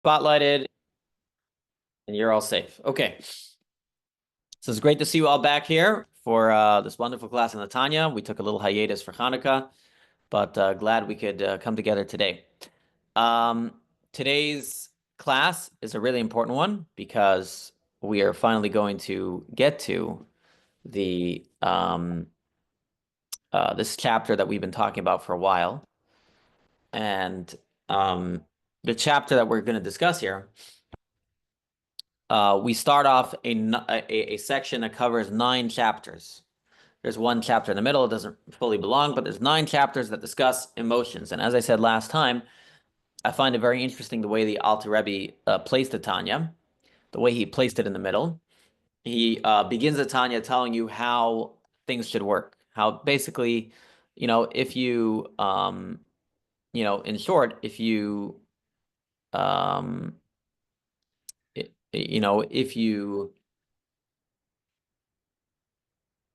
Spotlighted, and you're all safe. Okay. So it's great to see you all back here for this wonderful class in the Tanya. We took a little hiatus for Hanukkah, but glad we could come together today. Um, Today's class is a really important one because we are finally going to get to the this chapter that we've been talking about for a while. And the chapter that we're going to discuss here, we start off a section that covers 9 chapters. There's one chapter in the middle, it doesn't fully belong, but there's 9 chapters that discuss emotions. And as I said last time, I find it very interesting the way the Alter Rebbe placed the Tanya, the way he placed it in the middle. He begins the Tanya telling you how things should work, how basically, if you, in short, if you, um, if you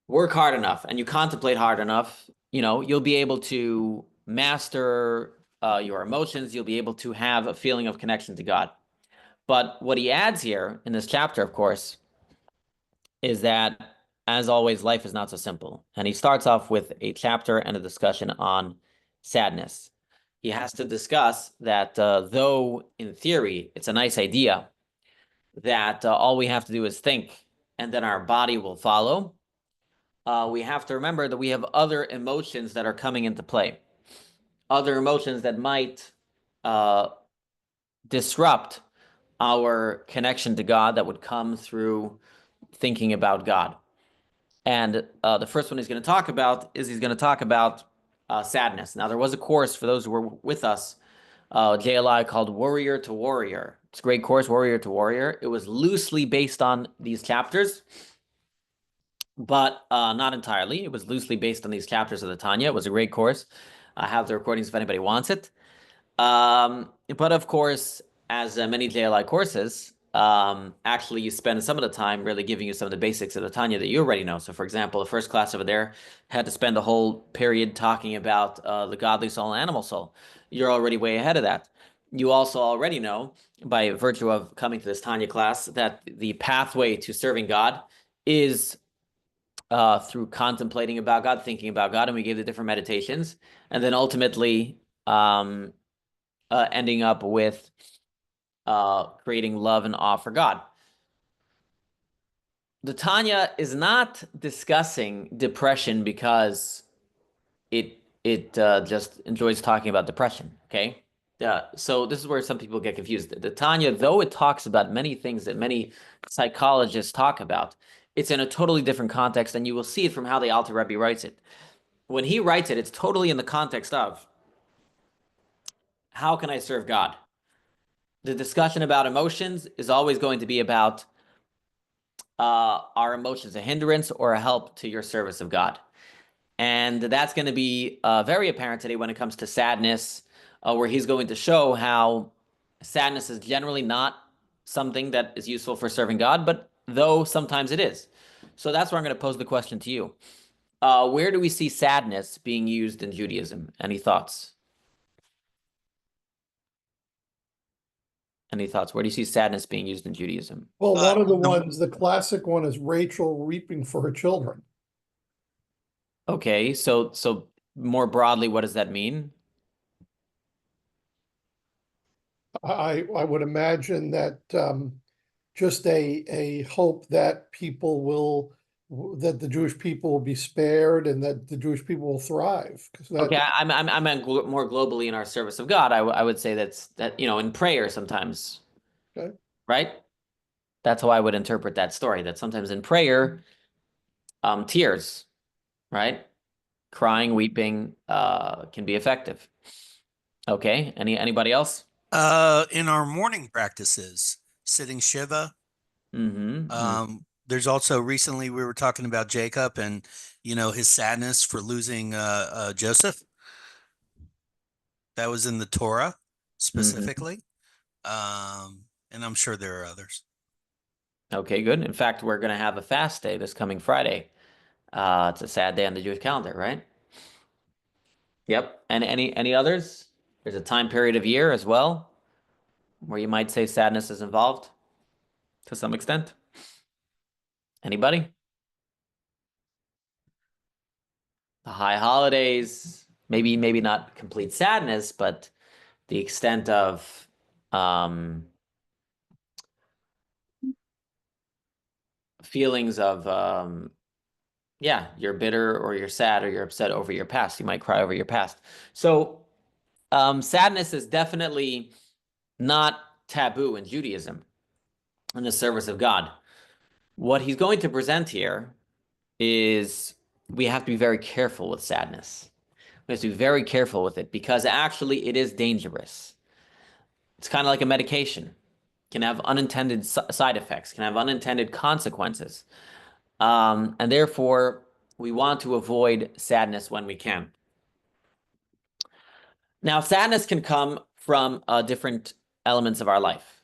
work hard enough and you contemplate hard enough, you'll be able to master your emotions. You'll be able to have a feeling of connection to God. But what he adds here in this chapter, of course, is that, as always, life is not so simple. And he starts off with a chapter and a discussion on sadness. He has to discuss that though in theory it's a nice idea that all we have to do is think and then our body will follow, we have to remember that we have other emotions that are coming into play, other emotions that might disrupt our connection to God that would come through thinking about God. And the first one he's going to talk about is sadness. Now, there was a course for those who were with us, JLI, called Warrior to Warrior. It's a great course, Warrior to Warrior. It was loosely based on these chapters, but not entirely. It was loosely based on these chapters of the Tanya. It was a great course. I have the recordings if anybody wants it. But of course, as many JLI courses, actually you spend some of the time really giving you some of the basics of the Tanya that you already know. So for example, the first class over there had to spend the whole period talking about the godly soul and animal soul. You're already way ahead of that. You also already know, by virtue of coming to this Tanya class, that the pathway to serving God is through contemplating about God, thinking about God, and we gave the different meditations, and then ultimately ending up with creating love and awe for God. The Tanya is not discussing depression because it just enjoys talking about depression. Okay, so this is where some people get confused. The Tanya, though it talks about many things that many psychologists talk about, it's in a totally different context, and you will see it from how the Alter Rebbe writes it. When he writes it, it's totally in the context of how can I serve God? The discussion about emotions is always going to be about are emotions a hindrance or a help to your service of God? And that's going to be very apparent today when it comes to sadness, where he's going to show how sadness is generally not something that is useful for serving God, but though sometimes it is. So that's where I'm going to pose the question to you. Where do we see sadness being used in Judaism? Any thoughts? Any thoughts? Where do you see sadness being used in Judaism? Well, one of the ones, the classic one is Rachel weeping for her children. Okay, so more broadly, what does that mean? I would imagine that just a hope that that the Jewish people will be spared and that the Jewish people will thrive. Okay, I meant more globally in our service of God. I would say that in prayer sometimes, Okay. right? That's how I would interpret that story. That sometimes in prayer, tears, right? Crying, weeping, can be effective. Okay. Anybody else? In our morning practices, sitting Shiva. Mm-hmm. There's also recently we were talking about Jacob and his sadness for losing Joseph. That was in the Torah specifically. And I'm sure there are others. Okay, good. In fact, we're going to have a fast day this coming Friday. It's a sad day on the Jewish calendar, right? Yep. And any others? There's a time period of year as well where you might say sadness is involved to some extent? Anybody? The high holidays, maybe not complete sadness, but the extent of feelings of yeah, you're bitter or you're sad or you're upset over your past. You might cry over your past. So sadness is definitely not taboo in Judaism in the service of God. What he's going to present here is we have to be very careful with sadness. We have to be very careful with it because actually it is dangerous. It's kind of like a medication. It can have unintended side effects, can have unintended consequences. And therefore, we want to avoid sadness when we can. Now, sadness can come from different elements of our life.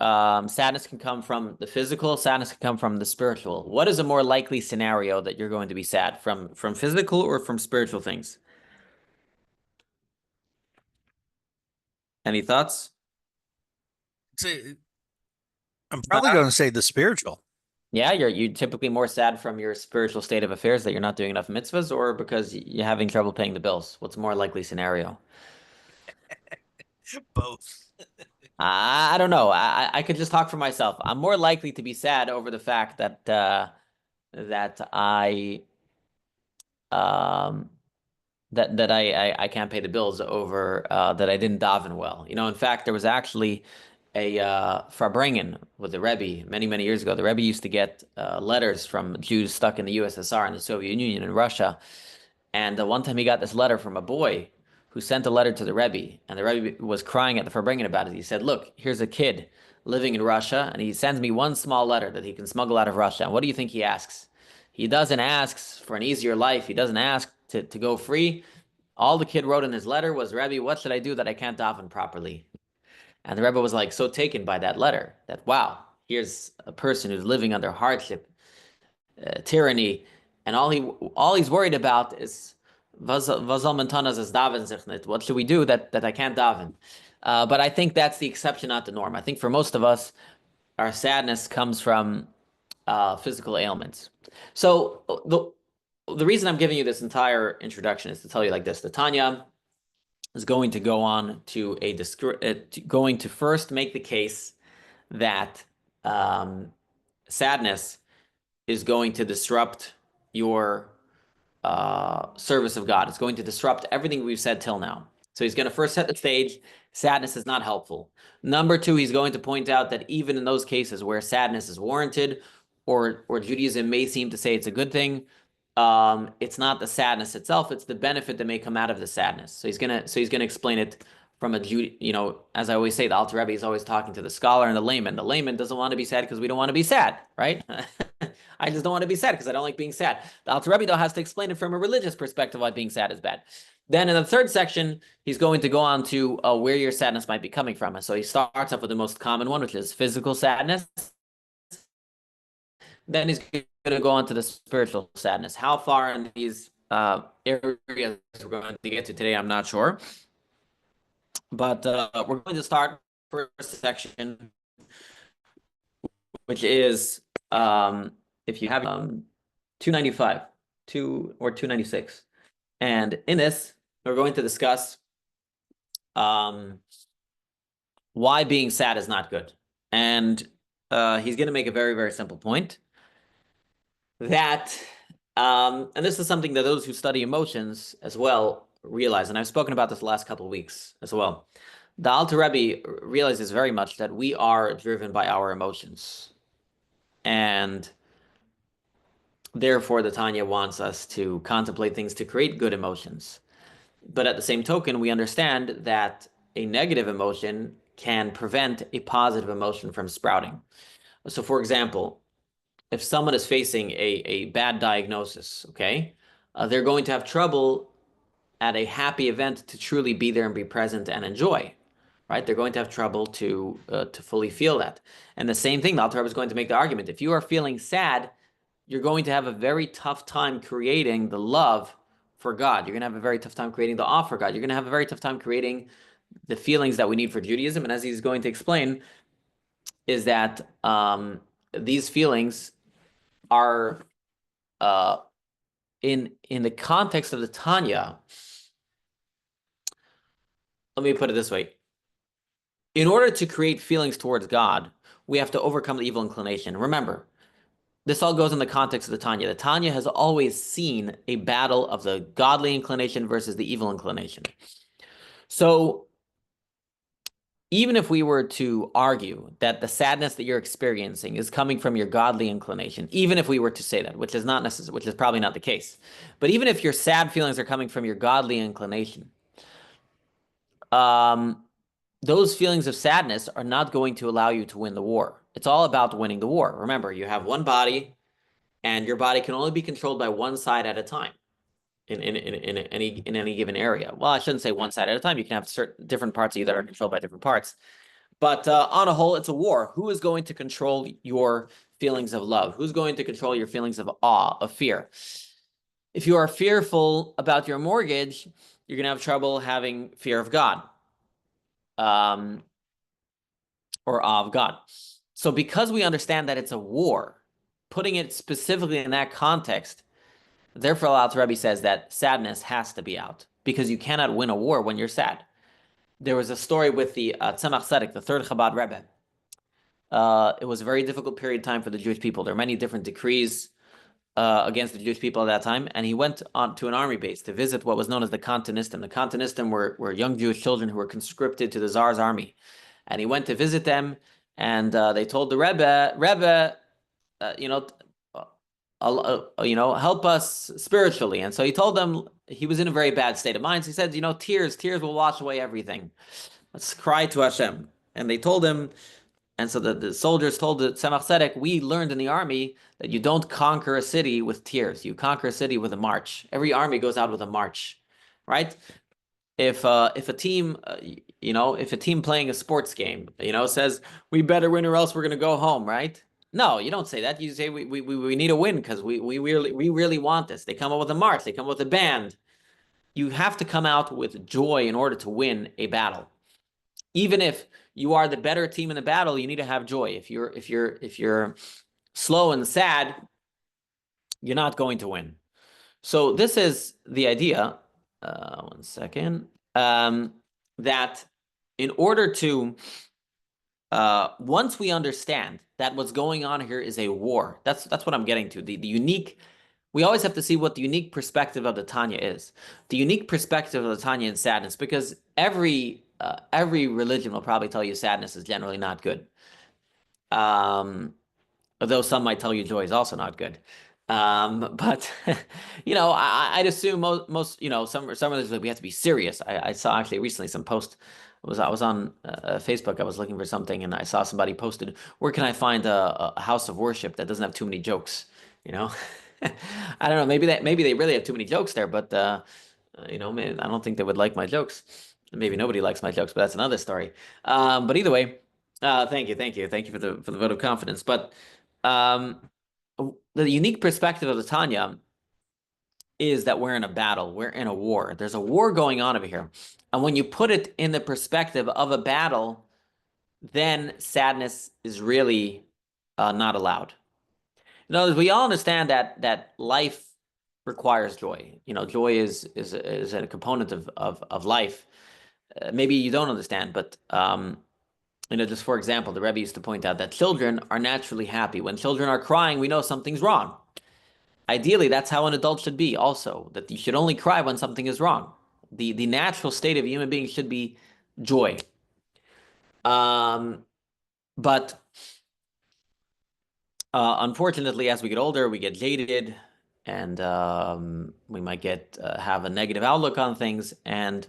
Sadness can come from the physical, sadness can come from the spiritual. What is a more likely scenario that you're going to be sad from physical or from spiritual things? Any thoughts? I'm probably going to say the spiritual. Yeah, you typically more sad from your spiritual state of affairs that you're not doing enough mitzvahs, or because you're having trouble paying the bills? What's a more likely scenario? Both. I don't know. I could just talk for myself. I'm more likely to be sad over the fact that that I um I can't pay the bills over that I didn't daven well. You know, in fact, there was actually a Farbrengen with the Rebbe many years ago. The Rebbe used to get letters from Jews stuck in the USSR and the Soviet Union and Russia. And one time he got this letter from a boy who sent a letter to the Rebbe, and the Rebbe was crying at the Farbrengen about it. He said, "Look, here's a kid living in Russia, and he sends me one small letter that he can smuggle out of Russia. And what do you think he asks? He doesn't ask for an easier life. He doesn't ask to go free. All the kid wrote in his letter was, Rebbe, what should I do that I can't daven properly?" And the Rebbe was like so taken by that letter that, wow, here's a person who's living under hardship, tyranny, and all he's worried about is what should we do that I can't daven? But I think that's the exception, not the norm. I think for most of us, our sadness comes from physical ailments. So the reason I'm giving you this entire introduction is to tell you like this: the Tanya is going to go on to going to first make the case that sadness is going to disrupt your service of God. It's going to disrupt everything we've said till now. So he's going to first set the stage. Sadness is not helpful. Number two, he's going to point out that even in those cases where sadness is warranted, or Judaism may seem to say it's a good thing, it's not the sadness itself; it's the benefit that may come out of the sadness. So he's gonna explain it from a as I always say, the Alter Rebbe is always talking to the scholar and the layman. The layman doesn't want to be sad because we don't want to be sad, right? I just don't want to be sad because I don't like being sad. The Alter Rebbe, though, has to explain it from a religious perspective why being sad is bad. Then in the third section, he's going to go on to where your sadness might be coming from. And so he starts off with the most common one, which is physical sadness. Then he's going to go on to the spiritual sadness. How far in these areas we're going to get to today, I'm not sure. But we're going to start first section, which is if you have 295, 296. And in this, we're going to discuss why being sad is not good. And he's going to make a very simple point that, and this is something that those who study emotions as well realize, and I've spoken about this the last couple of weeks as well. The Alter Rebbe realizes very much that we are driven by our emotions. And therefore, the Tanya wants us to contemplate things to create good emotions. But at the same token, we understand that a negative emotion can prevent a positive emotion from sprouting. So for example, if someone is facing a bad diagnosis, okay, they're going to have trouble at a happy event to truly be there and be present and enjoy, right? They're going to have trouble to fully feel that. And the same thing, the Alter Rebbe is going to make the argument. If you are feeling sad, you're going to have a very tough time creating the love for God. You're going to have a very tough time creating the awe for God. You're going to have a very tough time creating the feelings that we need for Judaism. And as he's going to explain, is that these feelings are in the context of the Tanya. Let me put it this way. In order to create feelings towards God, we have to overcome the evil inclination. Remember, this all goes in the context of the Tanya. The Tanya has always seen a battle of the godly inclination versus the evil inclination. So even if we were to argue that the sadness that you're experiencing is coming from your godly inclination, even if we were to say that, which is not necessary, which is probably not the case, but even if your sad feelings are coming from your godly inclination, those feelings of sadness are not going to allow you to win the war. It's all about winning the war. Remember, you have one body, and your body can only be controlled by one side at a time in any given area. Well, I shouldn't say one side at a time. You can have certain different parts of you that are controlled by different parts. But on a whole, it's a war. Who is going to control your feelings of love? Who's going to control your feelings of awe, of fear? If you are fearful about your mortgage, you're going to have trouble having fear of God, or awe of God. So because we understand that it's a war, putting it specifically in that context, therefore, Rabbi says that sadness has to be out, because you cannot win a war when you're sad. There was a story with the Tzemach Tzedek, the third Chabad Rebbe. It was a very difficult period of time for the Jewish people. There are many different decrees against the Jewish people at that time, and he went on to an army base to visit what was known as the Kantonistim. The Kantonistim were young Jewish children who were conscripted to the Tsar's army, and he went to visit them, and they told the Rebbe, help us spiritually. And so he told them he was in a very bad state of mind. So he said, tears will wash away everything. Let's cry to Hashem. And they told him, and so the soldiers told the Tzemach Tzedek, we learned in the army that you don't conquer a city with tears. You conquer a city with a march. Every army goes out with a march, right? If a team, if a team playing a sports game, says, we better win or else we're going to go home, right? No, you don't say that. You say we need a win because we really want this. They come up with a march. They come up with a band. You have to come out with joy in order to win a battle. Even if you are the better team in the battle, you need to have joy. If you're slow and sad, you're not going to win. So this is the idea. One second. That in order to once we understand that what's going on here is a war, that's what I'm getting to. The unique, we always have to see what the unique perspective of the Tanya is. The unique perspective of the Tanya in sadness, because every religion will probably tell you sadness is generally not good. Although some might tell you joy is also not good. But I'd assume most some religions we have to be serious. I saw actually recently some post. I was on Facebook. I was looking for something, and I saw somebody posted, "Where can I find a house of worship that doesn't have too many jokes?" I don't know. Maybe they really have too many jokes there, but I don't think they would like my jokes. Maybe nobody likes my jokes, but that's another story. But either way, thank you for the vote of confidence. But the unique perspective of the Tanya is that we're in a battle, we're in a war. There's a war going on over here. And when you put it in the perspective of a battle, then sadness is really not allowed. In other words, we all understand that life requires joy. Joy is a component of life. Maybe you don't understand, but just for example, the Rebbe used to point out that children are naturally happy. When children are crying, we know something's wrong. Ideally, that's how an adult should be also, that you should only cry when something is wrong. The natural state of a human being should be joy. But unfortunately, as we get older, we get jaded, and we might have a negative outlook on things. And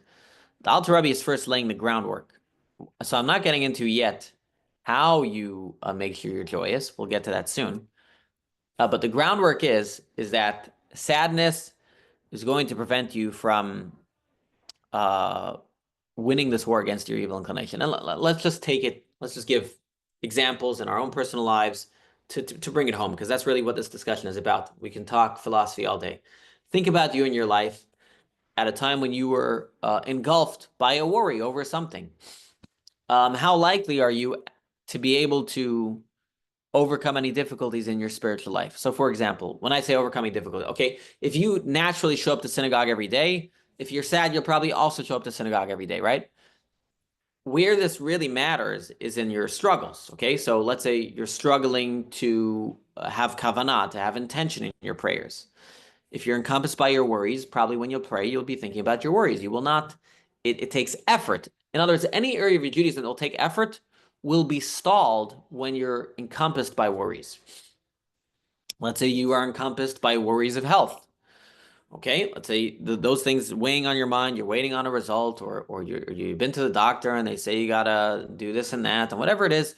the Alter Rebbe is first laying the groundwork. So I'm not getting into yet how you make sure you're joyous. We'll get to that soon. But the groundwork is that sadness is going to prevent you from winning this war against your evil inclination. And let's just take it. Let's just give examples in our own personal lives to bring it home, because that's really what this discussion is about. We can talk philosophy all day. Think about you in your life. at a time when you were engulfed by a worry over something, how likely are you to be able to overcome any difficulties in your spiritual life? So, for example, when I say overcoming difficulty, okay, if you naturally show up to synagogue every day, if you're sad, you'll probably also show up to synagogue every day, right? Where this really matters is in your struggles, okay? So let's say you're struggling to have kavanah, to have intention in your prayers. If you're encompassed by your worries, probably when you'll pray, you'll be thinking about your worries. You will not, it takes effort. In other words, any area of your Judaism that will take effort will be stalled when you're encompassed by worries. Let's say you are encompassed by worries of health. Okay, let's say those things weighing on your mind, you're waiting on a result, or you've been to the doctor and they say you gotta do this and that and whatever it is.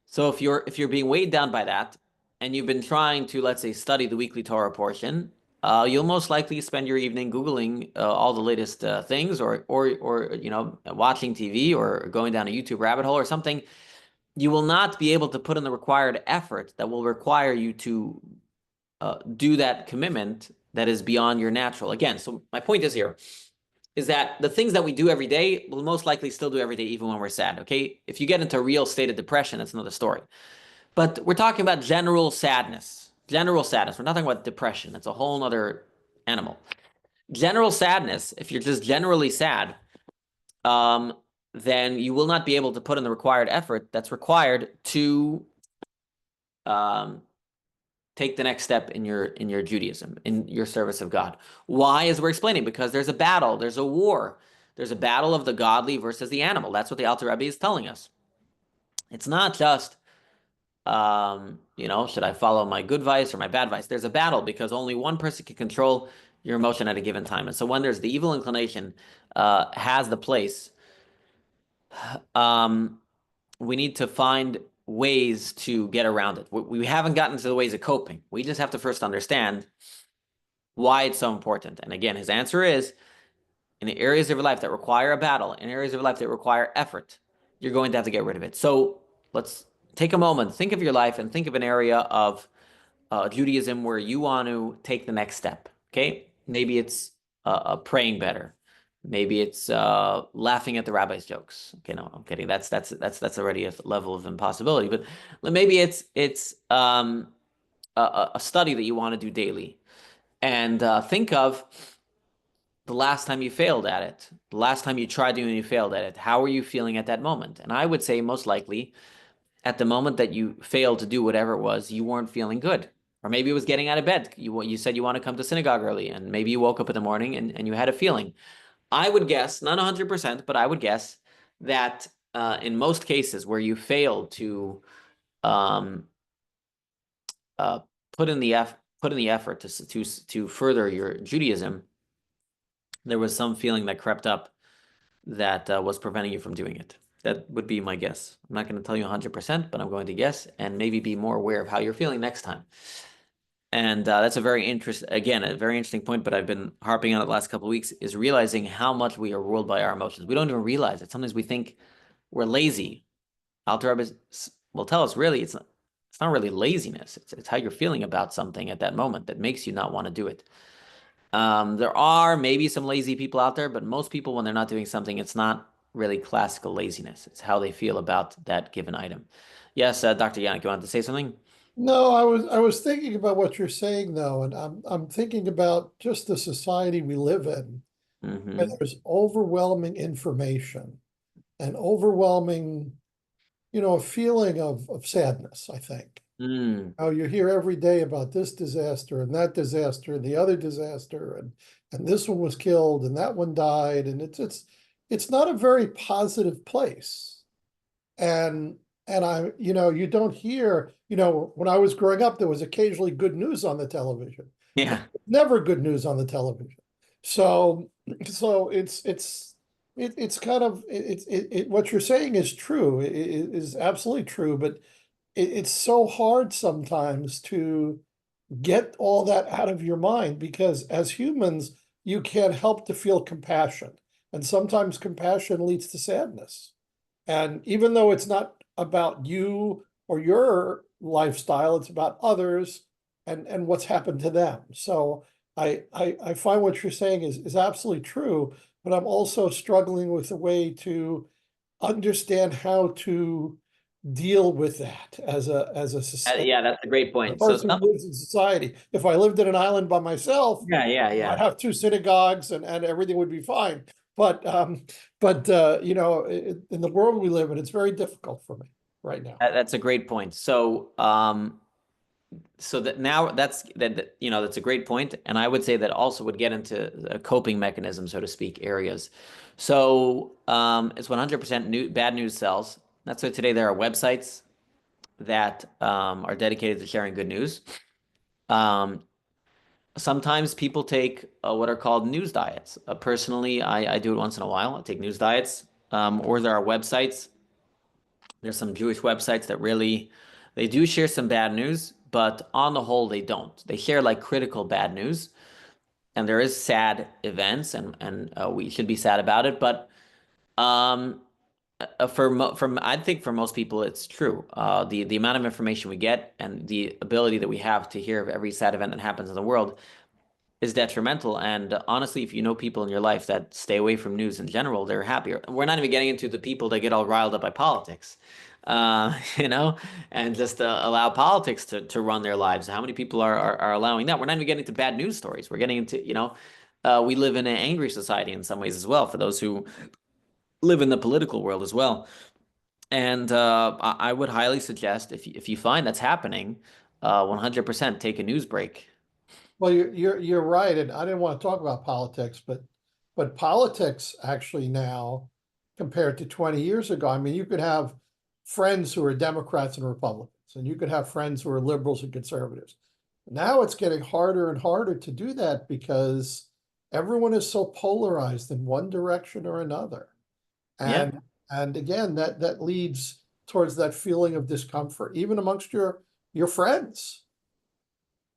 So if you're being weighed down by that, and you've been trying to, let's say, study the weekly Torah portion, you'll most likely spend your evening Googling all the latest things, or watching TV or going down a YouTube rabbit hole or something. You will not be able to put in the required effort that will require you to do that commitment that is beyond your natural. Again, so my point is here is that the things that we do every day will most likely still do every day, even when we're sad. Okay, if you get into a real state of depression, that's another story. But we're talking about general sadness. General sadness. We're not talking about depression. That's a whole other animal. General sadness, if you're just generally sad, then you will not be able to put in the required effort that's required to take the next step in your Judaism, in your service of God. Why? As we're explaining, because there's a battle, there's a war, there's a battle of the godly versus the animal. That's what the Alter Rabbi is telling us. It's not just, should I follow my good vice or my bad vice? There's a battle because only one person can control your emotion at a given time. And so when there's the evil inclination has the place, we need to find ways to get around it. We haven't gotten to the ways of coping. We just have to first understand why it's so important. And again, his answer is, in the areas of your life that require a battle, in areas of your life that require effort, you're going to have to get rid of it. So let's take a moment, think of your life and think of an area of Judaism where you want to take the next step. Okay, maybe it's praying better. Maybe it's laughing at the rabbi's jokes. Okay, no, I'm kidding. That's already a level of impossibility. But maybe it's a study that you want to do daily, and think of the last time you failed at it, the last time you tried doing and you failed at it. How were you feeling at that moment? And I would say most likely at the moment that you failed to do whatever it was, you weren't feeling good. Or maybe it was getting out of bed. You said you want to come to synagogue early, and maybe you woke up in the morning and you had a feeling. I would guess, not 100%, but I would guess that in most cases where you failed to um, put in the effort to further your Judaism, there was some feeling that crept up that was preventing you from doing it. That would be my guess. I'm not going to tell you 100%, but I'm going to guess and maybe be more aware of how you're feeling next time. And that's a very interesting point, but I've been harping on it the last couple of weeks, is realizing how much we are ruled by our emotions. We don't even realize it. Sometimes we think we're lazy. Alter Rebbe will tell us, really, it's not really laziness. It's how you're feeling about something at that moment that makes you not want to do it. There are maybe some lazy people out there, but most people, when they're not doing something, it's not really classical laziness. It's how they feel about that given item. Yes, Dr. Yannick, you wanted to say something? No, I was thinking about what you're saying though, and I'm thinking about just the society we live in. Mm-hmm. And there's overwhelming information and overwhelming, a feeling of sadness, I think. Mm. How you hear every day about this disaster and that disaster and the other disaster, and this one was killed and that one died, and it's not a very positive place. And you don't hear, when I was growing up, there was occasionally good news on the television. Yeah. Never good news on the television. So it's kind of what you're saying is true. It is absolutely true, but it's so hard sometimes to get all that out of your mind, because as humans, you can't help to feel compassion. And sometimes compassion leads to sadness. And even though it's not about you or your lifestyle, it's about others and what's happened to them. So I find what you're saying is absolutely true, but I'm also struggling with a way to understand how to deal with that as a society, Yeah, that's a great a point. So person some, who lives in society. If I lived in an island by myself, yeah. I'd have two synagogues and everything would be fine. But you know, in the world we live in, it's very difficult for me right now. That's a great point. So that now you know, that's a great point, and I would say that also would get into a coping mechanism, so to speak, areas. So it's 100% new bad news sells. That's why today there are websites that are dedicated to sharing good news. Um, Sometimes people take what are called news diets. Personally, I do it once in a while. I take news diets, or there are websites. There's some Jewish websites that really they do share some bad news, but on the whole, they don't. They share like critical bad news, and there is sad events, and we should be sad about it. But um, from I think for most people, it's true. The amount of information we get and the ability that we have to hear of every sad event that happens in the world is detrimental. And honestly, if you know people in your life that stay away from news in general, they're happier. We're not even getting into the people that get all riled up by politics, you know, and just allow politics to run their lives. How many people are allowing that? We're not even getting to bad news stories. We're getting into, you know, we live in an angry society in some ways as well, for those who live in the political world as well. And I would highly suggest if you find that's happening, 100% take a news break. Well, you're right, and I didn't want to talk about politics, but politics actually now, compared to 20 years ago, I mean, you could have friends who are Democrats and Republicans, and you could have friends who are liberals and conservatives. Now it's getting harder and harder to do that because everyone is so polarized in one direction or another. Yeah. And again, that leads towards that feeling of discomfort, even amongst your friends.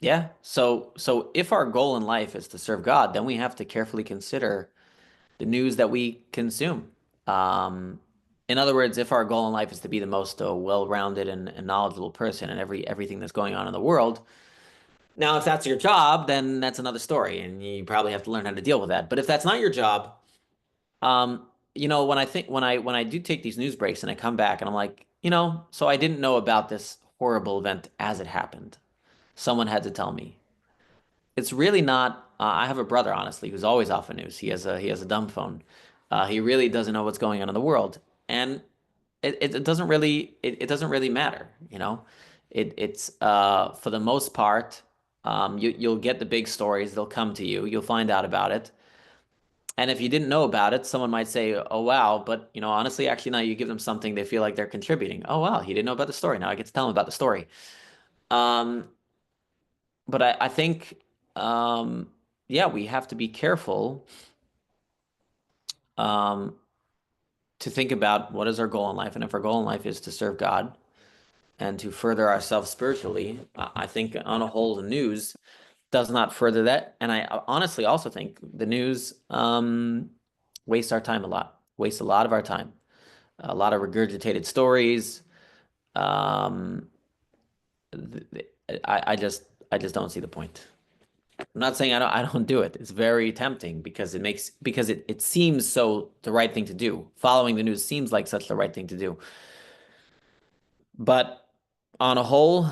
Yeah. So if our goal in life is to serve God, then we have to carefully consider the news that we consume. Um, in other words, if our goal in life is to be the most well-rounded and knowledgeable person in everything that's going on in the world, now if that's your job, then that's another story, and you probably have to learn how to deal with that. But if that's not your job, you know, when I do take these news breaks and I come back and I'm like, you know, so I didn't know about this horrible event as it happened. Someone had to tell me. It's really not. I have a brother, honestly, who's always off the news. He has a dumb phone. He really doesn't know what's going on in the world, and it doesn't really it doesn't really matter. You know, it's for the most part, you'll get the big stories. They'll come to you. You'll find out about it. And if you didn't know about it, someone might say, "Oh wow," but you know, honestly, actually, now you give them something they feel like they're contributing. Oh wow, he didn't know about the story. Now I get to tell him about the story. Um, but I think, um, yeah, we have to be careful um, to think about what is our goal in life. And if our goal in life is to serve God and to further ourselves spiritually, I think on a whole, the news does not further that. And I honestly also think the news wastes our time a lot, wastes a lot of our time, a lot of regurgitated stories. Um, th- th- I just don't see the point. I'm not saying I don't do it. It's very tempting because it seems so the right thing to do. Following the news seems like such the right thing to do. But on a whole,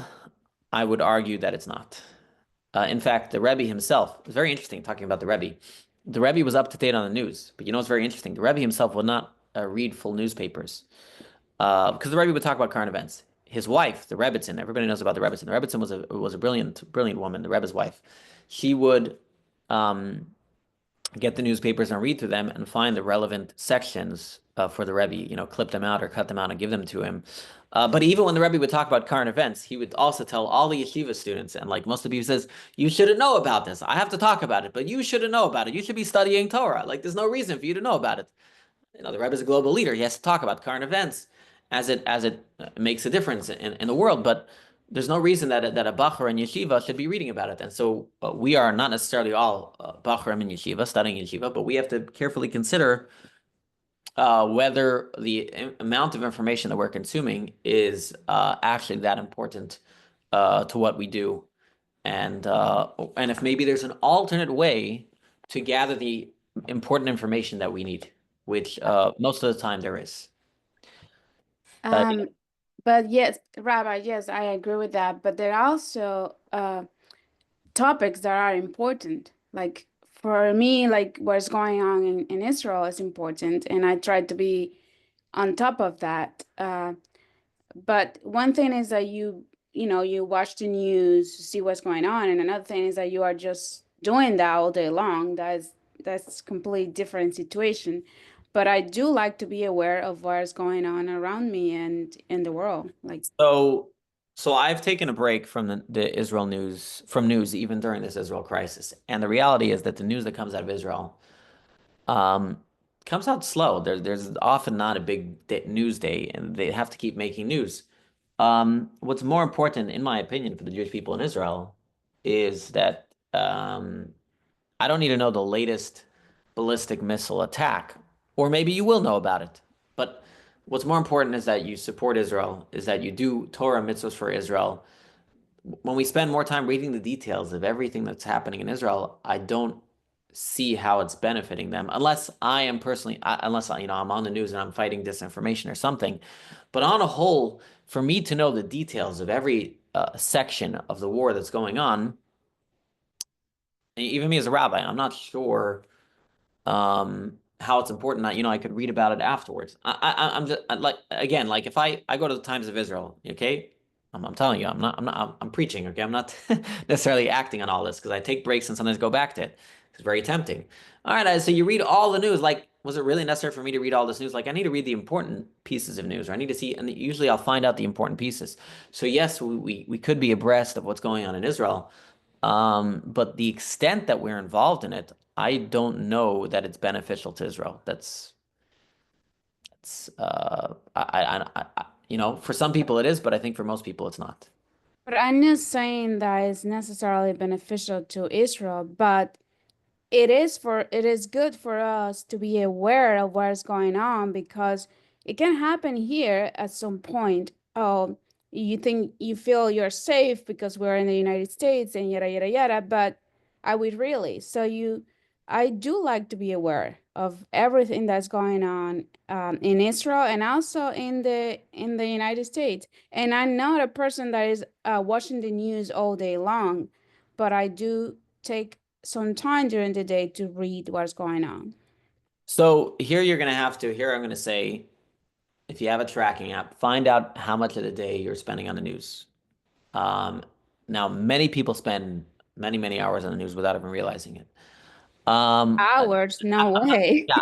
I would argue that it's not. In fact, the Rebbe himself, it's very interesting talking about the Rebbe. The Rebbe was up to date on the news, but you know what's very interesting? The Rebbe himself would not read full newspapers because the Rebbe would talk about current events. His wife, the Rebbitzin, everybody knows about the Rebbitzin. The Rebbitzin was a brilliant woman, the Rebbe's wife. She would um, get the newspapers and read through them and find the relevant sections for the Rebbe, you know, clip them out or cut them out and give them to him. But even when the Rebbe would talk about current events, he would also tell all the yeshiva students, and like most of the people says, you shouldn't know about this. I have to talk about it, but you shouldn't know about it. You should be studying Torah. Like there's no reason for you to know about it. You know, the Rebbe is a global leader. He has to talk about current events as it makes a difference in the world. But there's no reason that a Bachur in yeshiva should be reading about it. And so we are not necessarily all Bachurim in yeshiva, studying yeshiva, but we have to carefully consider whether the amount of information that we're consuming is actually that important to what we do and if maybe there's an alternate way to gather the important information that we need, which most of the time there is. Uh, But yes, Rabbi, yes, I agree with that. But there are also topics that are important. Like for me, like what's going on in Israel is important, and I try to be on top of that. But one thing is that you watch the news, see what's going on, and another thing is that you are just doing that all day long. That's completely different situation. But I do like to be aware of what's going on around me and in the world. Like, so I've taken a break from the Israel news, from news even during this Israel crisis, and the reality is that the news that comes out of Israel um, comes out slow. There's often not a big news day, and they have to keep making news. What's more important, in my opinion, for the Jewish people in Israel is that I don't need to know the latest ballistic missile attack, or maybe you will know about it. But what's more important is that you support Israel, is that you do Torah mitzvahs for Israel. When we spend more time reading the details of everything that's happening in Israel, I don't see how it's benefiting them, unless I am personally, unless I'm on the news and I'm fighting disinformation or something. But on a whole, for me to know the details of every section of the war that's going on, even me as a rabbi, I'm not sure how it's important that I could read about it afterwards. I'm just like, again, like if I go to the Times of Israel, okay, I'm telling you, I'm preaching, okay, I'm not necessarily acting on all this because I take breaks and sometimes go back to it. It's very tempting. All right, so you read all the news. Like, was it really necessary for me to read all this news? Like, I need to read the important pieces of news, or I need to see, and usually I'll find out the important pieces. So yes, we could be abreast of what's going on in Israel. But the extent that we're involved in it, I don't know that it's beneficial to Israel. For some people it is, but I think for most people it's not. but I'm not saying that it's necessarily beneficial to Israel, but it is good for us to be aware of what's going on because it can happen here at some point. Oh, you think you feel you're safe because we're in the United States and yada yada yada, but are we really? I do like to be aware of everything that's going on in Israel and also in the United States. And I'm not a person that is watching the news all day long, but I do take some time during the day to read what's going on. So here I'm gonna say, if you have a tracking app, find out how much of the day you're spending on the news. Um, Now many people spend many, many hours on the news without even realizing it. Hours, no way. Yeah,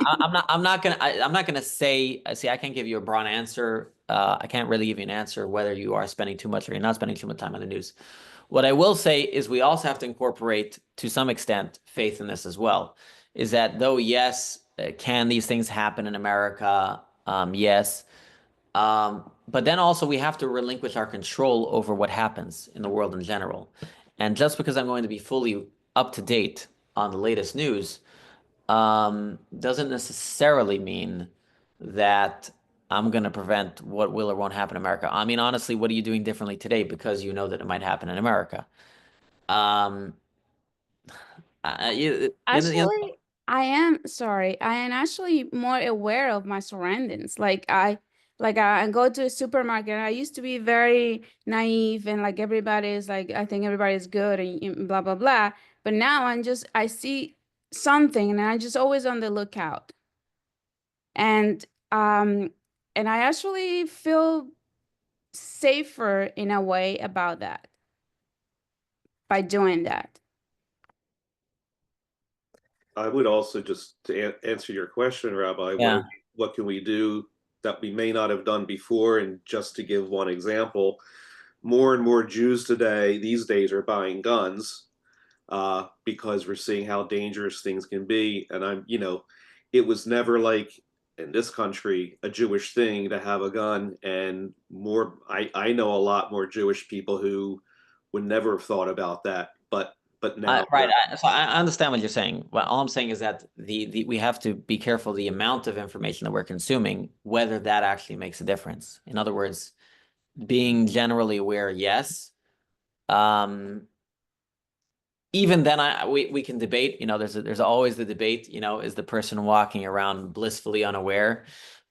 I'm not gonna say. See, I can't give you a broad answer. I can't really give you an answer whether you are spending too much or you're not spending too much time on the news. What I will say is we also have to incorporate, to some extent, faith in this as well. Is that though, yes, can these things happen in America? Yes. But then also we have to relinquish our control over what happens in the world in general. And just because I'm going to be fully up to date on the latest news, doesn't necessarily mean that I'm going to prevent what will or won't happen in America. I mean, honestly, what are you doing differently today because you know that it might happen in America? Um, Actually, I am actually more aware of my surroundings. Like I go to a supermarket. I used to be very naive and like everybody is like I think everybody is good and blah blah blah. But now I see something and I'm just always on the lookout. And um and I actually feel safer in a way about that by doing that. I would also just to answer your question, Rabbi, Yeah. what can we do that we may not have done before? And just to give one example, more and more Jews these days are buying guns because we're seeing how dangerous things can be. And it was never like in this country a Jewish thing to have a gun. And I know a lot more Jewish people who would never have thought about that, but now Right. So I understand what you're saying. Well, all I'm saying is that the we have to be careful the amount of information that we're consuming, whether that actually makes a difference. In other words, being generally aware, yes. Um, even then, we can debate. You know, there's always the debate. You know, is the person walking around blissfully unaware?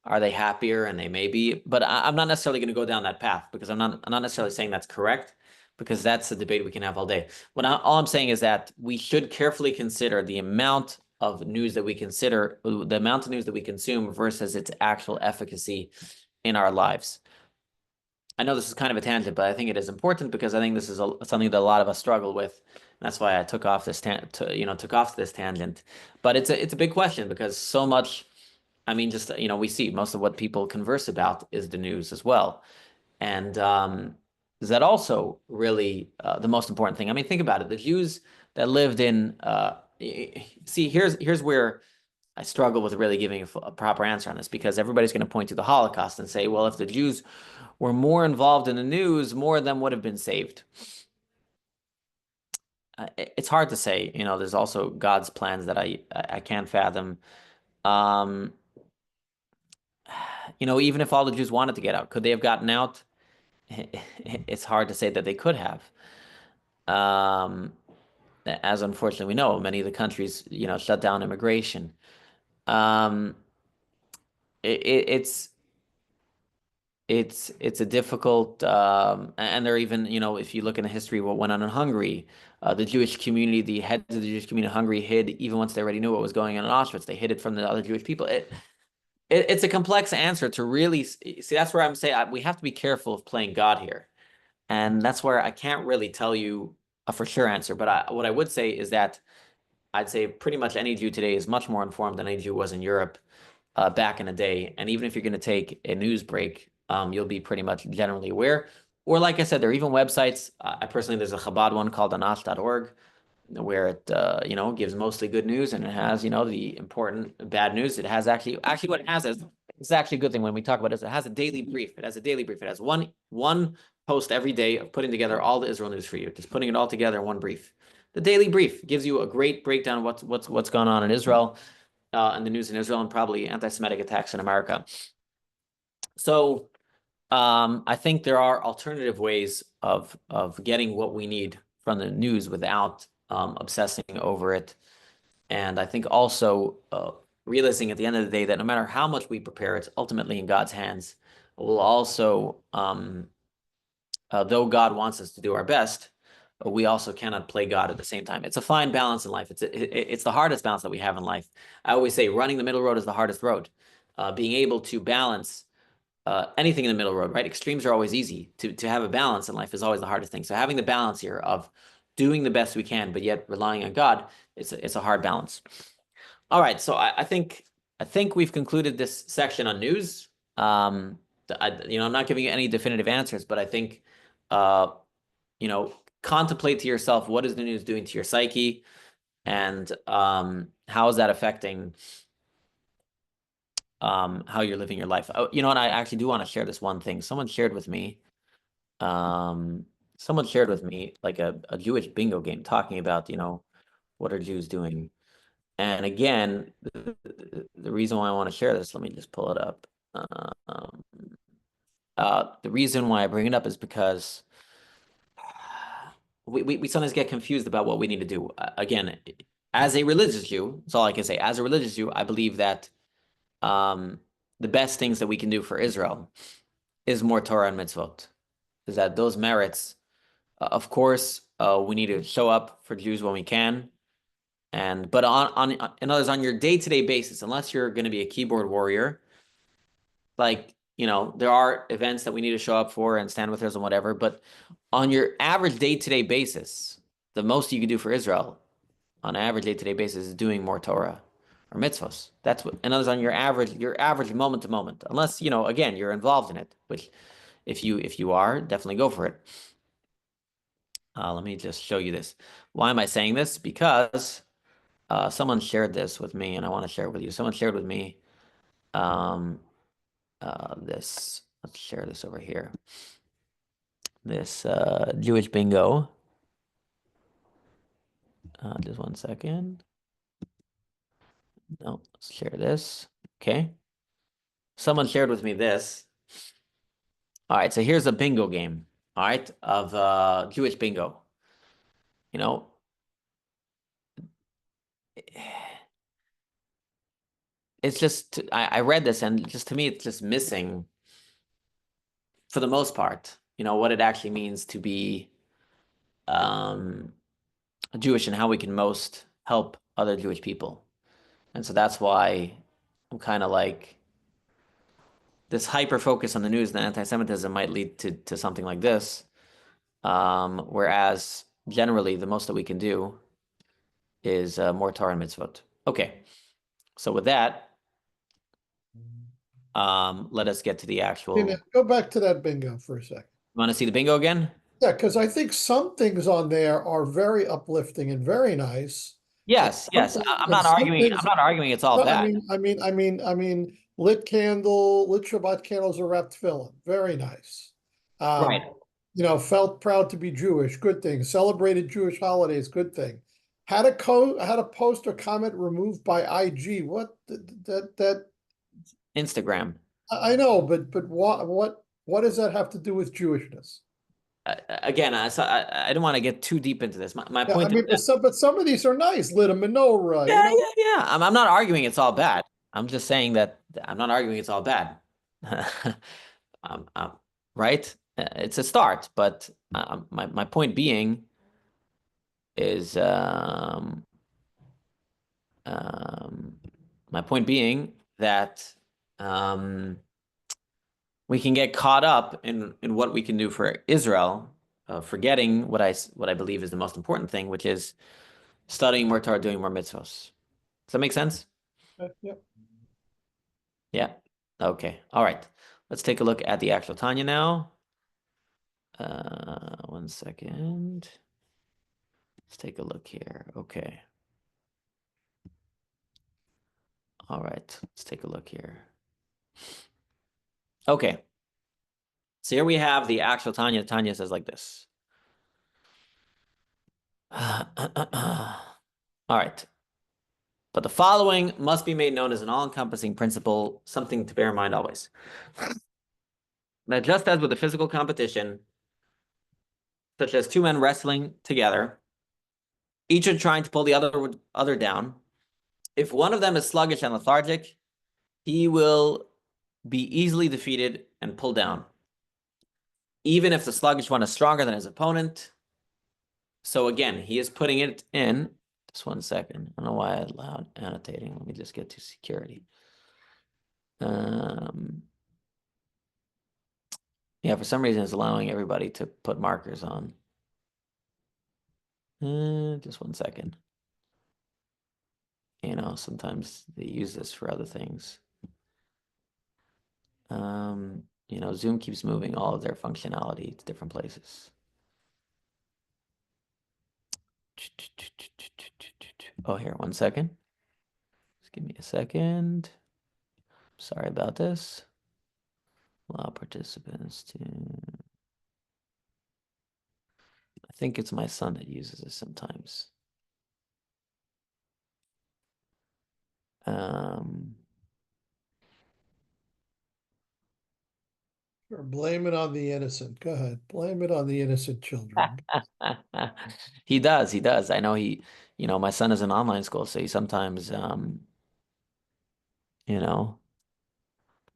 Are they happier? And they may be, but I'm not necessarily going to go down that path because I'm not necessarily saying that's correct, because that's a debate we can have all day. All I'm saying is that we should carefully consider the amount of news that we consider, the amount of news that we consume versus its actual efficacy in our lives. I know this is kind of a tangent, but I think it is important because I think this is something that a lot of us struggle with. That's why I took off this tangent. But it's a big question because so much, I mean, just we see most of what people converse about is the news as well, and is that also really the most important thing? I mean, think about it. The Jews that lived in see, here's where I struggle with really giving a proper answer on this, because everybody's going to point to the Holocaust and say, well, if the Jews were more involved in the news, more of them would have been saved. It's hard to say. There's also God's plans that I can't fathom. Even if all the Jews wanted to get out, could they have gotten out? It's hard to say that they could have. As unfortunately we know, many of the countries, shut down immigration. It's a difficult, and there are even, if you look in the history of what went on in Hungary, the Jewish community, the heads of the Jewish community in Hungary hid, even once they already knew what was going on in Auschwitz, they hid it from the other Jewish people. It's a complex answer to really see. That's where I'm saying we have to be careful of playing God here. And that's where I can't really tell you a for sure answer. But what I would say is that I'd say pretty much any Jew today is much more informed than any Jew was in Europe back in the day. And even if you're going to take a news break, you'll be pretty much generally aware. Or like I said, there are even websites. I personally, there's a Chabad one called anash.org, where it gives mostly good news, and it has the important bad news. It has actually what it has is, it's actually a good thing when we talk about it. It has a daily brief. It has one post every day of putting together all the Israel news for you, just putting it all together in one brief. The daily brief gives you a great breakdown of what's going on in Israel, and the news in Israel, and probably anti-Semitic attacks in America. So I think there are alternative ways of getting what we need from the news without obsessing over it. And I think also realizing at the end of the day that no matter how much we prepare, it's ultimately in God's hands. We'll also, though God wants us to do our best, we also cannot play God at the same time. It's a fine balance in life. It's the hardest balance that we have in life. I always say running the middle road is the hardest road. Being able to balance anything in the middle road, right? Extremes are always easy. To have a balance in life is always the hardest thing. So having the balance here of doing the best we can, but yet relying on God, it's a hard balance. All right, so I think we've concluded this section on news. I'm not giving you any definitive answers, but I think contemplate to yourself, what is the news doing to your psyche, and how is that affecting how you're living your life. Oh, and I actually do want to share this one thing. Someone shared with me like a Jewish bingo game talking about, what are Jews doing? And again, the reason why I want to share this, let me just pull it up. The reason why I bring it up is because we sometimes get confused about what we need to do. Again, as a religious Jew, that's all I can say. As a religious Jew, I believe that the best things that we can do for Israel is more Torah and mitzvot. Is that those merits? Of course, we need to show up for Jews when we can, but in others, on your day-to-day basis, unless you're going to be a keyboard warrior, like there are events that we need to show up for and stand with us and whatever. But on your average day-to-day basis, the most you can do for Israel on an average day-to-day basis is doing more Torah or mitzvos. That's what, in others, on your average moment to moment, unless again, you're involved in it, which if you are, definitely go for it. Let me just show you this. Why am I saying this? Because someone shared this with me, and I want to share it with you. Someone shared with me this. Let's share this over here. This Jewish bingo. Just one second. No, let's share this. Okay. Someone shared with me this. All right, so here's a bingo game. All right, of Jewish bingo. it's just, I read this and just to me, it's just missing, for the most part, what it actually means to be Jewish and how we can most help other Jewish people. And so that's why I'm kind of like, this hyper focus on the news and anti-Semitism might lead to something like this. Whereas generally the most that we can do is more Torah and mitzvot. Okay, so with that, let us get to the actual. Go back to that bingo for a second. Want to see the bingo again? Yeah, because I think some things on there are very uplifting and very nice. Yes, yes. Some I'm things- not some arguing. things- I'm not arguing it's all I bad. mean, lit Shabbat candles are wrapped tefillin, very nice. Right. Felt proud to be Jewish, good thing. Celebrated Jewish holidays, good thing. Had a post or comment removed by IG. What that Instagram. I know, but what does that have to do with Jewishness? Again, I don't want to get too deep into this. My Yeah, point I mean, is but some of these are nice. Lit a menorah. yeah, yeah. I'm not arguing it's all bad. I'm just saying that I'm not arguing it's all bad. Right? It's a start, but my point being is my point being that we can get caught up in what we can do for Israel, forgetting what I believe is the most important thing, which is studying more Torah, doing more mitzvos. Does that make sense? Yep. Yeah. Okay. All right. Let's take a look at the actual Tanya now. 1 second. Let's take a look here. Okay. All right. Let's take a look here. Okay. So here we have the actual Tanya. Tanya says like this. All right. But the following must be made known as an all-encompassing principle, something to bear in mind always. That just as with a physical competition, such as two men wrestling together, each are trying to pull the other down. If one of them is sluggish and lethargic, he will be easily defeated and pulled down, even if the sluggish one is stronger than his opponent. So again, he is putting it in. Just 1 second. I don't know why I allowed annotating. Let me just get to security. Yeah, for some reason it's allowing everybody to put markers on. Just 1 second. Sometimes they use this for other things. Zoom keeps moving all of their functionality to different places. Oh, here, 1 second. Just give me a second. Sorry about this. Allow participants to... I think it's my son that uses this sometimes. Or blame it on the innocent. Go ahead. Blame it on the innocent children. He does. I know my son is in online school, so he sometimes,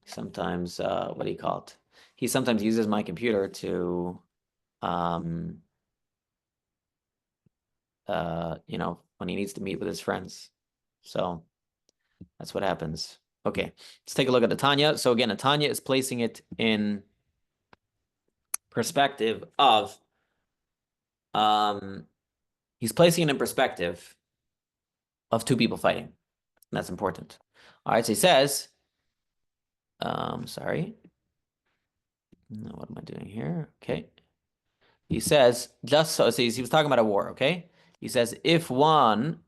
sometimes, what do you call it? He sometimes uses my computer to, when he needs to meet with his friends. So that's what happens. Okay, let's take a look at the Tanya. So again, Tanya is placing it in perspective of, he's placing it in perspective of two people fighting. And that's important. All right, so he says, sorry. What am I doing here? Okay. He says, just so, he was talking about a war, okay? He says, if one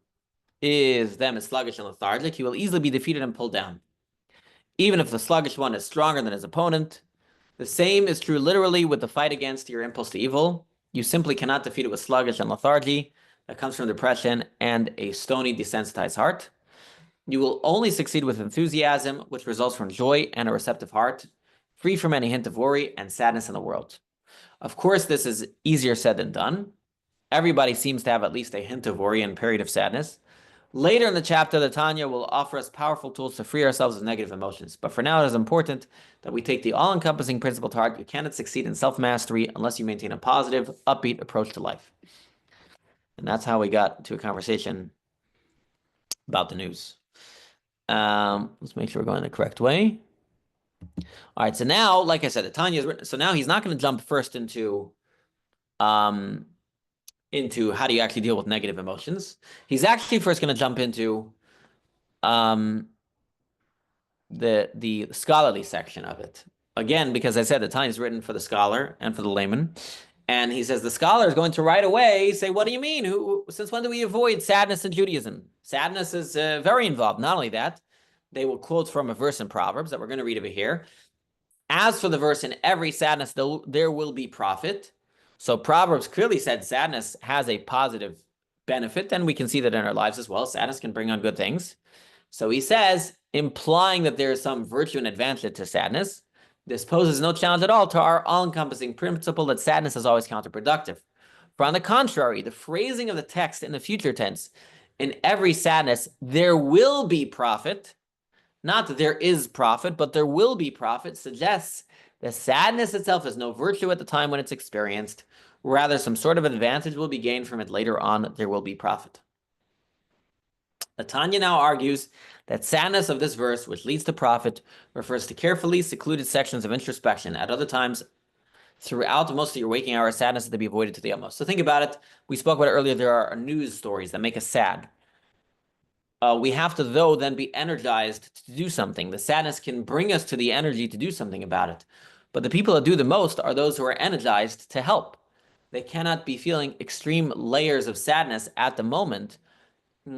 is sluggish and lethargic, he will easily be defeated and pulled down. Even if the sluggish one is stronger than his opponent. The same is true literally with the fight against your impulse to evil. You simply cannot defeat it with sluggish and lethargy that comes from depression and a stony, desensitized heart. You will only succeed with enthusiasm, which results from joy and a receptive heart, free from any hint of worry and sadness in the world. Of course, this is easier said than done. Everybody seems to have at least a hint of worry and period of sadness. Later in the chapter, the Tanya will offer us powerful tools to free ourselves of negative emotions. But for now, it is important that we take the all-encompassing principle to heart. You cannot succeed in self-mastery unless you maintain a positive, upbeat approach to life. And that's how we got to a conversation about the news. Let's make sure we're going the correct way. All right, so now, like I said, the Tanya is written. So now he's not going to jump first into how do you actually deal with negative emotions. He's actually first going to jump into the scholarly section of it. Again, because I said the Tanya is written for the scholar and for the layman. And he says the scholar is going to right away say, what do you mean? Since when do we avoid sadness in Judaism? Sadness is very involved. Not only that, they will quote from a verse in Proverbs that we're going to read over here. As for the verse, in every sadness, there will be profit. So Proverbs clearly said sadness has a positive benefit, and we can see that in our lives as well. Sadness can bring on good things. So he says, implying that there is some virtue and advantage to sadness, this poses no challenge at all to our all-encompassing principle that sadness is always counterproductive. For on the contrary, the phrasing of the text in the future tense, in every sadness, there will be profit, not that there is profit, but there will be profit, suggests that sadness itself is no virtue at the time when it's experienced. Rather, some sort of advantage will be gained from it later on. There will be profit. The Tanya now argues that sadness of this verse, which leads to profit, refers to carefully secluded sections of introspection. At other times, throughout most of your waking hours, sadness is to be avoided to the utmost. So think about it. We spoke about it earlier. There are news stories that make us sad. We have to, though, then be energized to do something. The sadness can bring us to the energy to do something about it. But the people that do the most are those who are energized to help. They cannot be feeling extreme layers of sadness at the moment.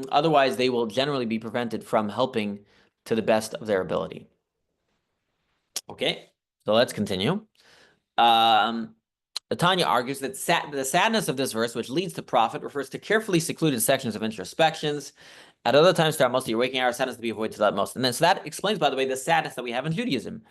Otherwise, they will generally be prevented from helping to the best of their ability. Okay, so let's continue. The Tanya argues that the sadness of this verse, which leads to profit, refers to carefully secluded sections of introspections. At other times, throughout most of your waking hours, sadness to be avoided to the utmost. And then, so that explains, by the way, the sadness that we have in Judaism.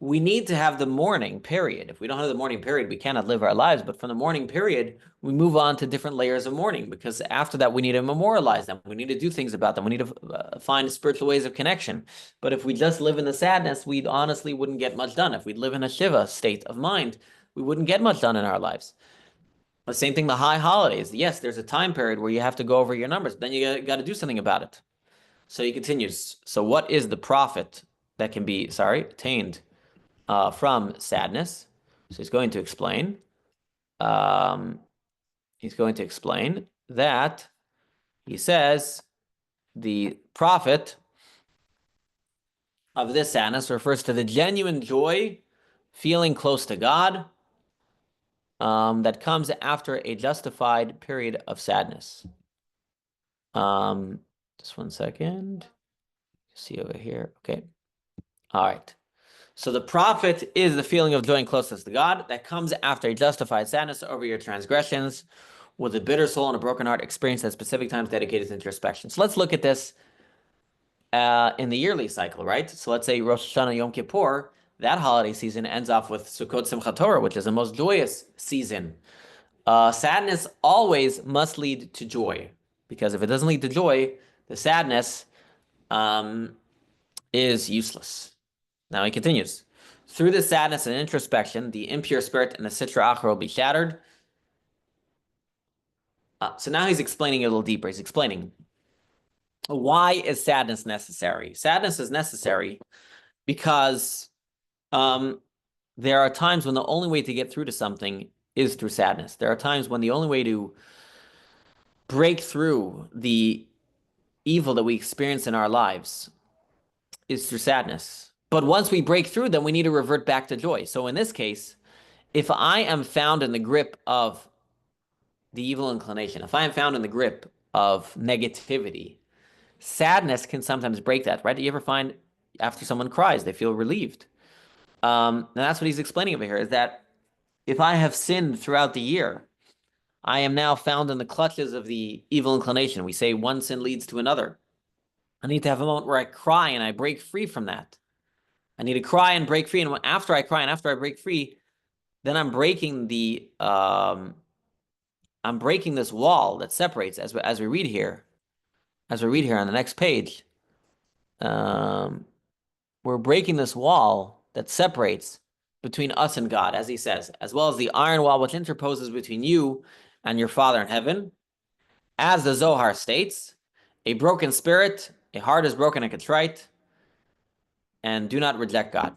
We need to have the morning period. If we don't have the morning period, we cannot live our lives. But from the morning period, we move on to different layers of mourning, because after that, we need to memorialize them. We need to do things about them. We need to find spiritual ways of connection. But if we just live in the sadness, we honestly wouldn't get much done. If we live in a Shiva state of mind, we wouldn't get much done in our lives. The same thing, the high holidays. Yes, there's a time period where you have to go over your numbers, but then you got to do something about it. So he continues. So what is the profit that can be, attained from sadness? So he's going to explain. He's going to explain that he says the profit of this sadness refers to the genuine joy, feeling close to God, that comes after a justified period of sadness. Just 1 second. See over here. Okay. All right. So the profit is the feeling of joy and closeness to God that comes after a justified sadness over your transgressions, with a bitter soul and a broken heart experienced at specific times dedicated to introspection. So let's look at this in the yearly cycle, right? So let's say Rosh Hashanah Yom Kippur, that holiday season ends off with Sukkot Simchat Torah, which is the most joyous season. Sadness always must lead to joy, because if it doesn't lead to joy, the sadness is useless. Now he continues. Through the sadness and introspection, the impure spirit and the Sitra Achra will be shattered. So now he's explaining it a little deeper. He's explaining, why is sadness necessary? Sadness is necessary because there are times when the only way to get through to something is through sadness. There are times when the only way to break through the evil that we experience in our lives is through sadness. But once we break through, then we need to revert back to joy. So in this case, if I am found in the grip of the evil inclination, if I am found in the grip of negativity, sadness can sometimes break that, right? You ever find after someone cries, they feel relieved? And that's what he's explaining over here, is that if I have sinned throughout the year, I am now found in the clutches of the evil inclination. We say one sin leads to another. I need to have a moment where I cry and I break free from that. I need to cry and break free. And after I cry and after I break free, then I'm breaking I'm breaking this wall that separates, as we read here. as we read here on the next page, we're breaking this wall that separates between us and God, as he says, as well as the iron wall which interposes between you and your Father in heaven. As the Zohar states, a broken spirit, a heart is broken and contrite, and do not reject God.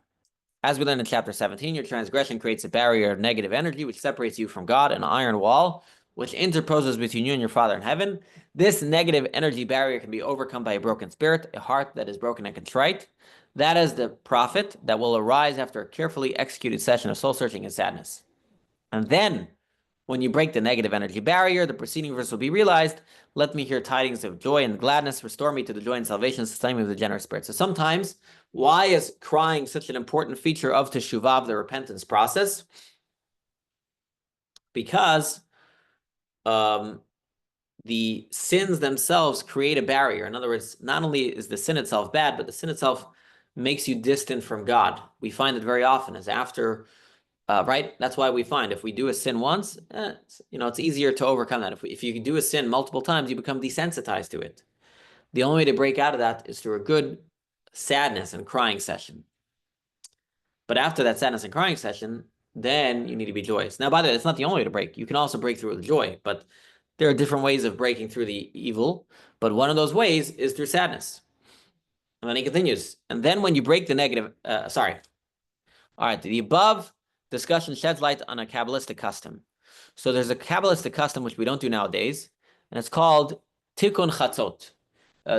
As we learned in chapter 17, your transgression creates a barrier of negative energy which separates you from God, an iron wall which interposes between you and your Father in heaven. This negative energy barrier can be overcome by a broken spirit, a heart that is broken and contrite. That is the profit that will arise after a carefully executed session of soul searching and sadness. And then, when you break the negative energy barrier, the preceding verse will be realized. Let me hear tidings of joy and gladness. Restore me to the joy and salvation, sustain me with the generous spirit. So sometimes, why is crying such an important feature of teshuvah, the repentance process? Because the sins themselves create a barrier. In other words, not only is the sin itself bad, but the sin itself makes you distant from God. We find it very often as after, right? That's why we find if we do a sin once, it's easier to overcome that. If you do a sin multiple times, you become desensitized to it. The only way to break out of that is through a good sadness and crying session. But after that sadness and crying session, then you need to be joyous. Now, by the way, it's not the only way to break. You can also break through with joy, but there are different ways of breaking through the evil. But one of those ways is through sadness. And then he continues. And then when you break the negative, all right, the above discussion sheds light on a Kabbalistic custom. So there's a Kabbalistic custom which we don't do nowadays, and it's called Tikkun Chatzot.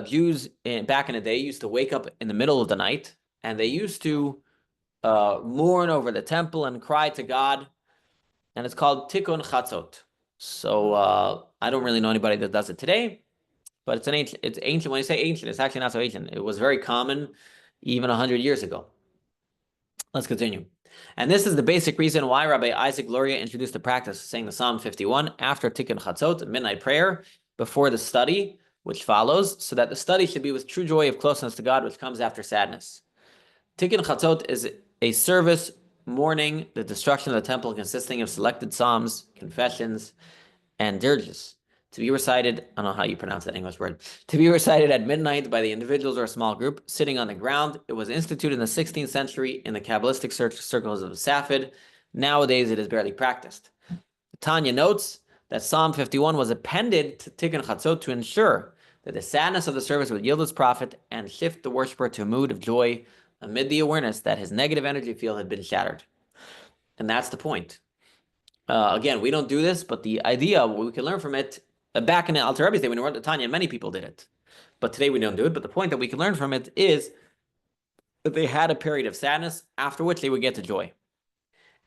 Jews back in the day used to wake up in the middle of the night, and they used to mourn over the temple and cry to God, and it's called Tikkun Chatzot. So I don't really know anybody that does it today, but it's ancient. When I say ancient, it's actually not so ancient. It was very common even 100 years ago. Let's continue. And this is the basic reason why Rabbi Isaac Luria introduced the practice of saying the Psalm 51 after Tikkun Chatzot, midnight prayer, before the study, which follows, so that the study should be with true joy of closeness to God, which comes after sadness. Tikkun Chatzot is a service mourning the destruction of the temple, consisting of selected psalms, confessions, and dirges, to be recited, I don't know how you pronounce that English word, to be recited at midnight by the individuals or a small group sitting on the ground. It was instituted in the 16th century in the Kabbalistic circles of Safed. Nowadays, it is barely practiced. Tanya notes that Psalm 51 was appended to Tikkun Chatzot to ensure that the sadness of the service would yield its profit and shift the worshiper to a mood of joy amid the awareness that his negative energy field had been shattered. And that's the point. Again, we don't do this, but the idea, what we can learn from it, back in the Alter Rebbe's day, when we wrote the Tanya, many people did it. But today we don't do it. But the point that we can learn from it is that they had a period of sadness, after which they would get to joy.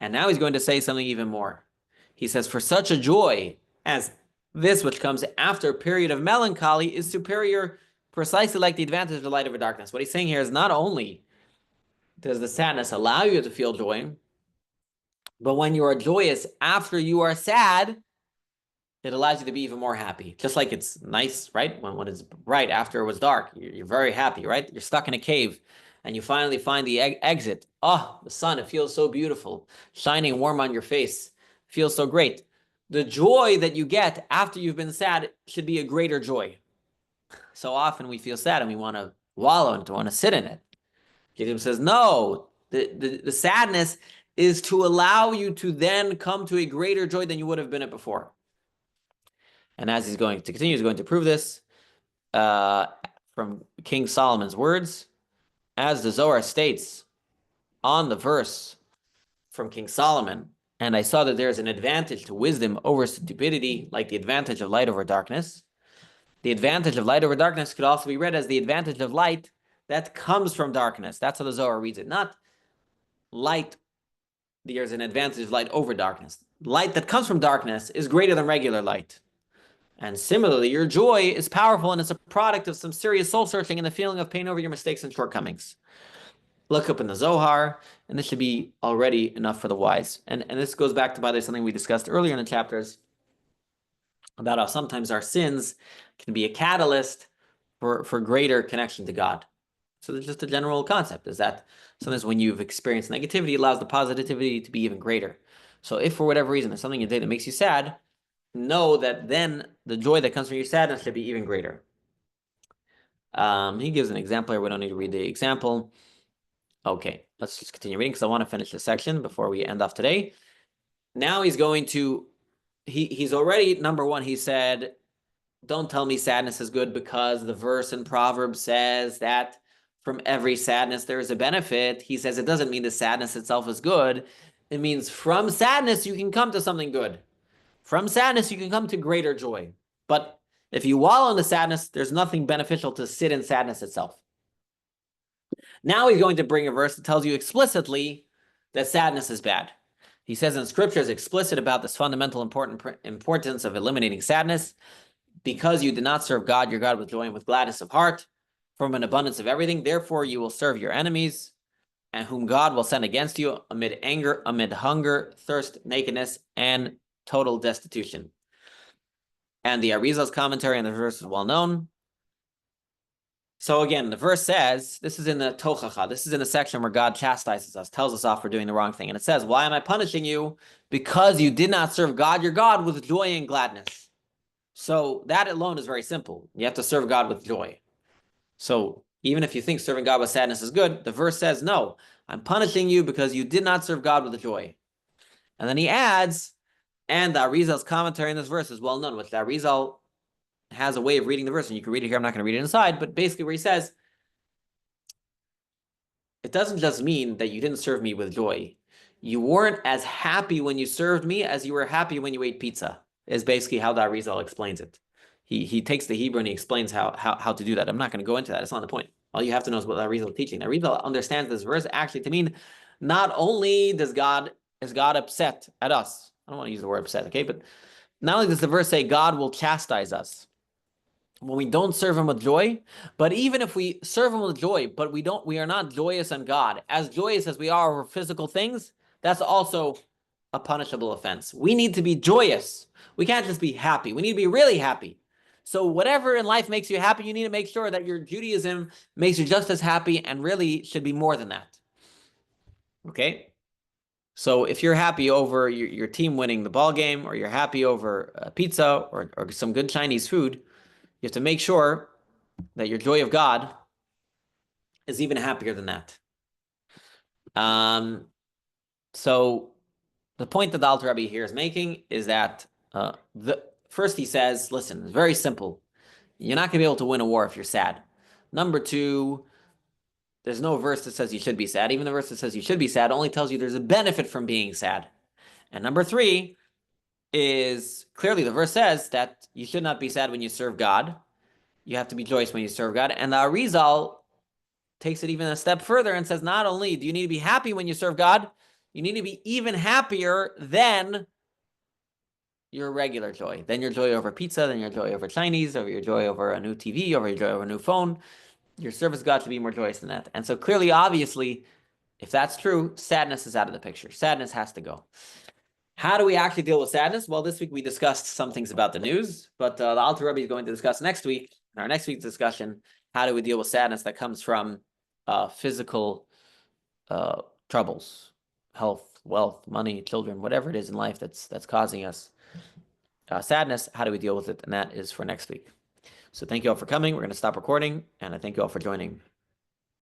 And now he's going to say something even more. He says, for such a joy as this which comes after a period of melancholy is superior precisely like the advantage of the light over darkness. What he's saying here is not only does the sadness allow you to feel joy, but when you are joyous after you are sad, it allows you to be even more happy. Just like it's nice, right? When it's bright after it was dark, you're very happy, right? You're stuck in a cave and you finally find the exit. Oh, the sun, it feels so beautiful, shining warm on your face. Feels so great. The joy that you get after you've been sad should be a greater joy. So often we feel sad and we want to wallow in it, want to sit in it. Gideon says, no, the sadness is to allow you to then come to a greater joy than you would have been at before. And as he's going to continue, he's going to prove this from King Solomon's words, as the Zohar states on the verse from King Solomon, and I saw that there's an advantage to wisdom over stupidity, like the advantage of light over darkness. The advantage of light over darkness could also be read as the advantage of light that comes from darkness. That's how the Zohar reads it. Not light, there's an advantage of light over darkness. Light that comes from darkness is greater than regular light. And similarly, your joy is powerful and it's a product of some serious soul searching and the feeling of pain over your mistakes and shortcomings. Look up in the Zohar, and this should be already enough for the wise. And this goes back to, by the way, something we discussed earlier in the chapters about how sometimes our sins can be a catalyst for greater connection to God. So there's just a general concept is that sometimes when you've experienced negativity, it allows the positivity to be even greater. So if for whatever reason there's something in your day that makes you sad, know that then the joy that comes from your sadness should be even greater. He gives an example here. We don't need to read the example. Okay, let's just continue reading because I want to finish this section before we end off today. Now he's going to, he's already, number one, he said, don't tell me sadness is good because the verse in Proverbs says that from every sadness there is a benefit. He says it doesn't mean the sadness itself is good. It means from sadness you can come to something good. From sadness you can come to greater joy. But if you wallow in the sadness, there's nothing beneficial to sit in sadness itself. Now he's going to bring a verse that tells you explicitly that sadness is bad. He says in scripture is explicit about this fundamental importance of eliminating sadness. Because you did not serve God, your God, with joy and with gladness of heart, from an abundance of everything. Therefore, you will serve your enemies, and whom God will send against you amid anger, amid hunger, thirst, nakedness, and total destitution. And the Arizal's commentary on the verse is well known. So again, the verse says, this is in the Tochacha, this is in the section where God chastises us, tells us off for doing the wrong thing. And it says, why am I punishing you? Because you did not serve God, your God, with joy and gladness. So that alone is very simple. You have to serve God with joy. So even if you think serving God with sadness is good, the verse says, no, I'm punishing you because you did not serve God with joy. And then he adds, and the Arizal's commentary in this verse is well known, which the Arizal has a way of reading the verse, and you can read it here. I'm not going to read it inside, but basically where he says, it doesn't just mean that you didn't serve me with joy. You weren't as happy when you served me as you were happy when you ate pizza. Is basically how the Arizal explains it. He takes the Hebrew and he explains how to do that. I'm not going to go into that. It's not the point. All you have to know is what the Arizal is teaching. The Arizal understands this verse actually to mean not only is God upset at us. I don't want to use the word upset, okay? But not only does the verse say God will chastise us when we don't serve him with joy, but even if we serve him with joy, but we are not joyous on God, as joyous as we are over physical things, that's also a punishable offense. We need to be joyous. We can't just be happy. We need to be really happy. So whatever in life makes you happy, you need to make sure that your Judaism makes you just as happy and really should be more than that. Okay? So if you're happy over your team winning the ball game, or you're happy over pizza or some good Chinese food, you have to make sure that your joy of God is even happier than that. So the point that the Alter Rabbi here is making is that first he says, listen, it's very simple. You're not going to be able to win a war if you're sad. Number two, there's no verse that says you should be sad. Even the verse that says you should be sad only tells you there's a benefit from being sad. And number three is clearly the verse says that you should not be sad when you serve God. You have to be joyous when you serve God. And the Arizal takes it even a step further and says, not only do you need to be happy when you serve God, you need to be even happier than your regular joy, than your joy over pizza, than your joy over Chinese, over your joy over a new TV, over your joy over a new phone. Your service God should be more joyous than that. And so clearly, obviously, if that's true, sadness is out of the picture. Sadness has to go. How do we actually deal with sadness? Well, this week we discussed some things about the news, but the Alter Rabbi is going to discuss next week, in our next week's discussion, how do we deal with sadness that comes from physical troubles, health, wealth, money, children, whatever it is in life that's causing us sadness. How do we deal with it? And that is for next week. So thank you all for coming. We're going to stop recording, and I thank you all for joining.